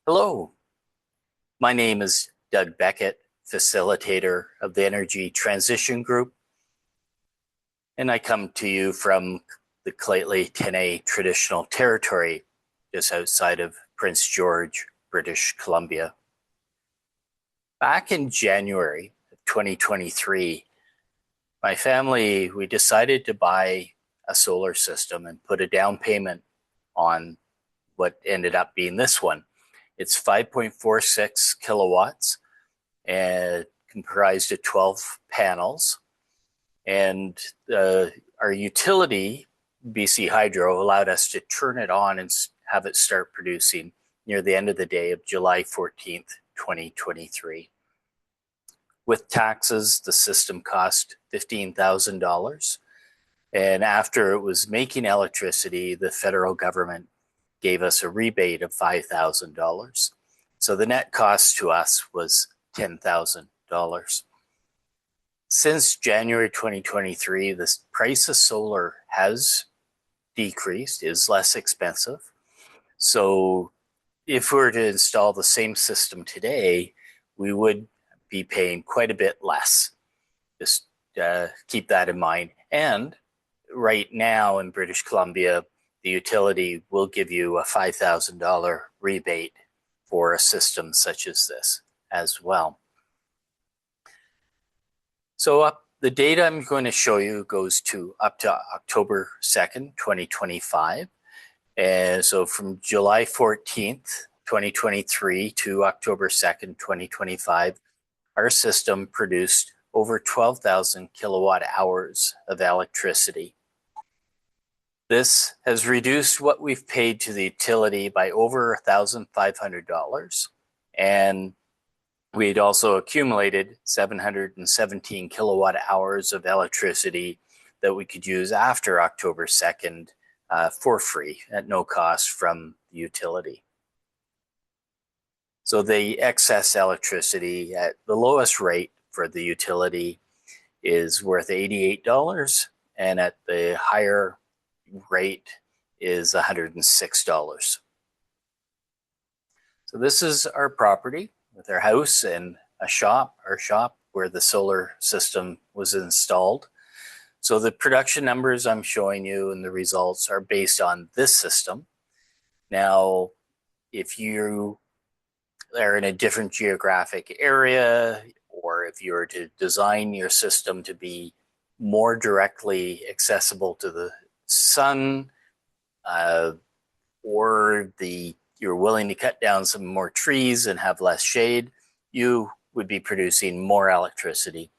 Hello, my name is Doug Beckett, facilitator of the Energy Transition Group, and I come to you from the Claytley Tene Traditional Territory, just outside of Prince George, British Columbia. Back in January of 2023, my family, we decided to buy a solar system and put a down payment on what ended up being this one. It's 5.46 kilowatts and comprised of 12 panels. And our utility, BC Hydro, allowed us to turn it on and have it start producing near the end of the day of July 14th, 2023. With taxes, the system cost $15,000. And after it was making electricity, the federal government gave us a rebate of $5,000. So the net cost to us was $10,000. Since January 2023, the price of solar has decreased, is less expensive. So if we were to install the same system today, we would be paying quite a bit less. Just keep that in mind. And right now in British Columbia, the utility will give you a $5,000 rebate for a system such as this as well. So the data I'm going to show you goes to up to October 2nd, 2025. And so from July 14th, 2023 to October 2nd, 2025, our system produced over 12,000 kilowatt hours of electricity. This has reduced what we've paid to the utility by over $1,500. And we'd also accumulated 717 kilowatt hours of electricity that we could use after October 2nd for free at no cost from the utility. So the excess electricity at the lowest rate for the utility is worth $88, and at the higher rate is $106. So this is our property with our house and a shop, our shop where the solar system was installed. So the production numbers I'm showing you and the results are based on this system. Now, if you are in a different geographic area, or if you were to design your system to be more directly accessible to the sun, or you're willing to cut down some more trees and have less shade, you would be producing more electricity.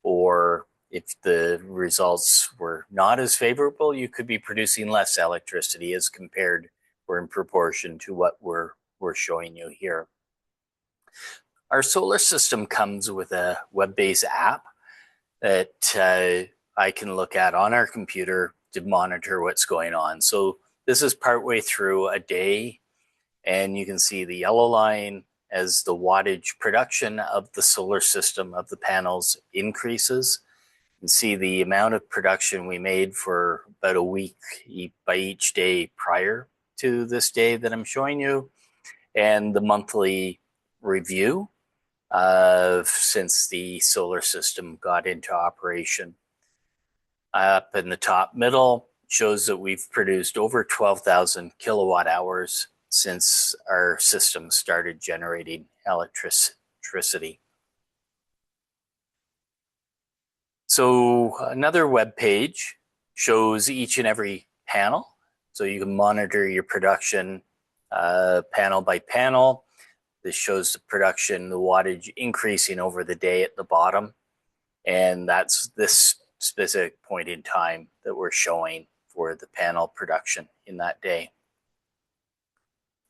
Or if the results were not as favorable, you could be producing less electricity as compared or in proportion to what we're showing you here. Our solar system comes with a web-based app that I can look at on our computer to monitor what's going on. So this is partway through a day, and you can see the yellow line as the wattage production of the solar system of the panels increases. You can see the amount of production we made for about a week by each day prior to this day that I'm showing you, and the monthly review since the solar system got into operation. Up in the top middle shows that we've produced over 12,000 kilowatt hours since our system started generating electricity. So another web page shows each and every panel. So you can monitor your production panel by panel. This shows the production, the wattage increasing over the day at the bottom. And that's this specific point in time that we're showing for the panel production in that day.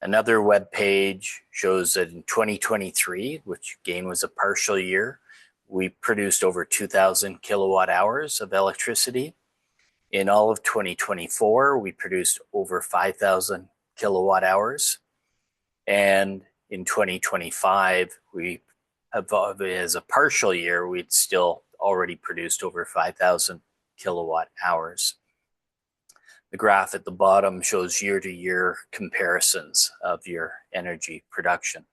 Another web page shows that in 2023, which again was a partial year, we produced over 2,000 kilowatt hours of electricity. In all of 2024, we produced over 5,000 kilowatt hours. And in 2025, we have, as a partial year, we'd still already produced over 5,000 kilowatt hours. The graph at the bottom shows year-to-year comparisons of your energy production.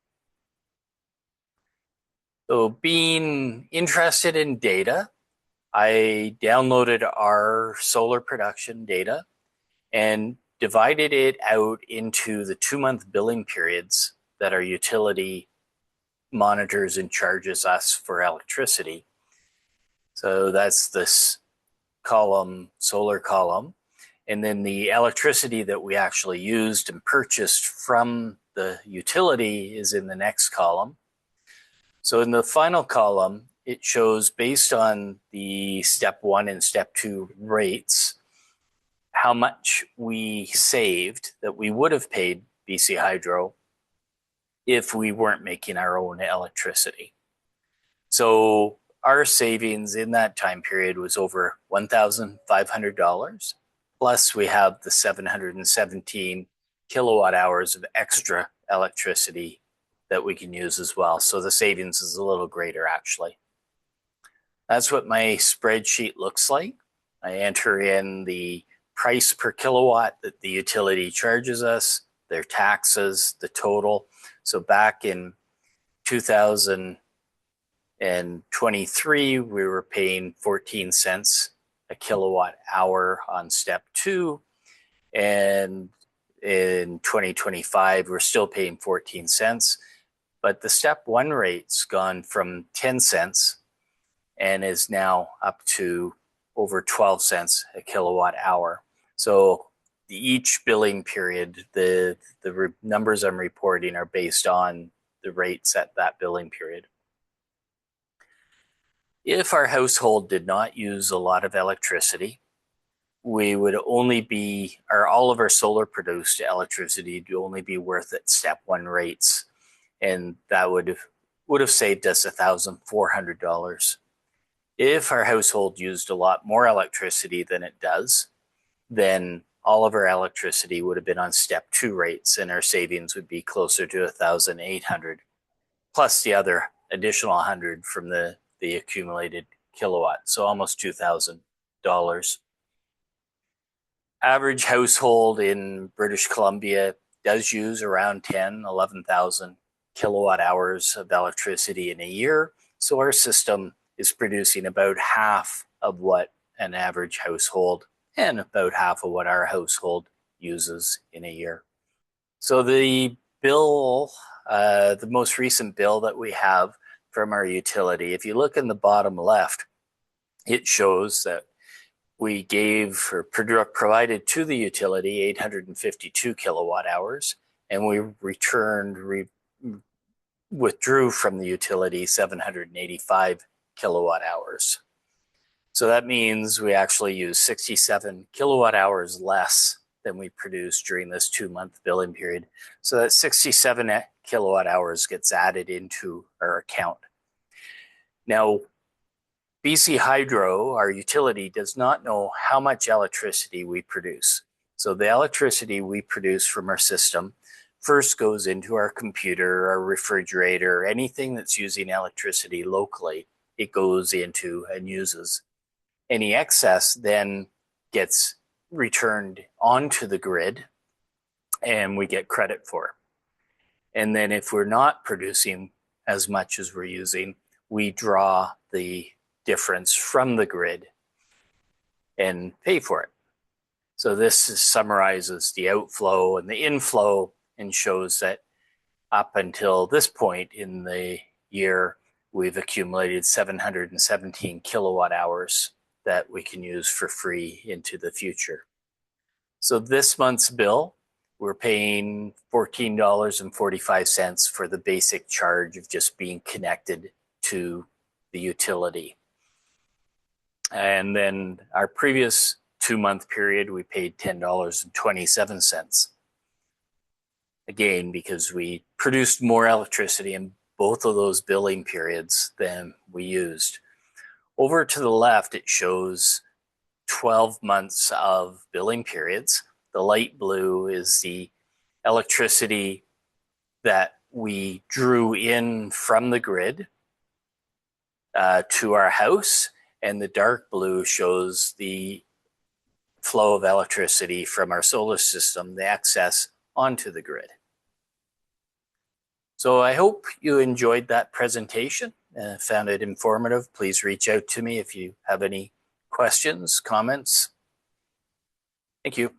So being interested in data, I downloaded our solar production data and divided it out into the 2-month billing periods that our utility monitors and charges us for electricity. So that's this column, solar column. And then the electricity that we actually used and purchased from the utility is in the next column. So in the final column, it shows based on the step 1 and step 2 rates, how much we saved that we would have paid BC Hydro if we weren't making our own electricity. So our savings in that time period was over $1,500. Plus we have the 717 kilowatt hours of extra electricity that we can use as well. So the savings is a little greater actually. That's what my spreadsheet looks like. I enter in the price per kilowatt that the utility charges us, their taxes, the total. So back in 2023, we were paying 14 cents a kilowatt hour on step 2. And in 2025, we're still paying 14 cents. But the step 1 rate's gone from 10 cents and is now up to over 12 cents a kilowatt hour. So each billing period, the numbers I'm reporting are based on the rates at that billing period. If our household did not use a lot of electricity, we would only be, all of our solar produced electricity would only be worth at step 1 rates. And that would have saved us $1,400. If our household used a lot more electricity than it does, then all of our electricity would have been on step 2 rates and our savings would be closer to $1,800, plus the other additional 100 from the accumulated kilowatt, so almost $2,000. Average household in British Columbia does use around 11,000 kilowatt hours of electricity in a year. So our system is producing about half of what an average household and about half of what our household uses in a year. So the bill, the most recent bill that we have from our utility, if you look in the bottom left, it shows that we gave or provided to the utility 852 kilowatt hours, and we withdrew from the utility 785 kilowatt hours. So that means we actually use 67 kilowatt hours less than we produced during this 2-month billing period. So that 67 kilowatt hours gets added into our account. Now, BC Hydro, our utility, does not know how much electricity we produce. So the electricity we produce from our system first goes into our computer, our refrigerator, anything that's using electricity locally, it goes into and uses. Any excess then gets returned onto the grid and we get credit for it. And then if we're not producing as much as we're using, we draw the difference from the grid and pay for it. So this summarizes the outflow and the inflow and shows that up until this point in the year, we've accumulated 717 kilowatt hours that we can use for free into the future. So this month's bill, we're paying $14.45 for the basic charge of just being connected to the utility. And then our previous 2-month period, we paid $10.27. Again, because we produced more electricity in both of those billing periods than we used. Over to the left, it shows 12 months of billing periods. The light blue is the electricity that we drew in from the grid to our house, and the dark blue shows the flow of electricity from our solar system, the excess, onto the grid. So I hope you enjoyed that presentation and found it informative. Please reach out to me if you have any questions, comments. Thank you.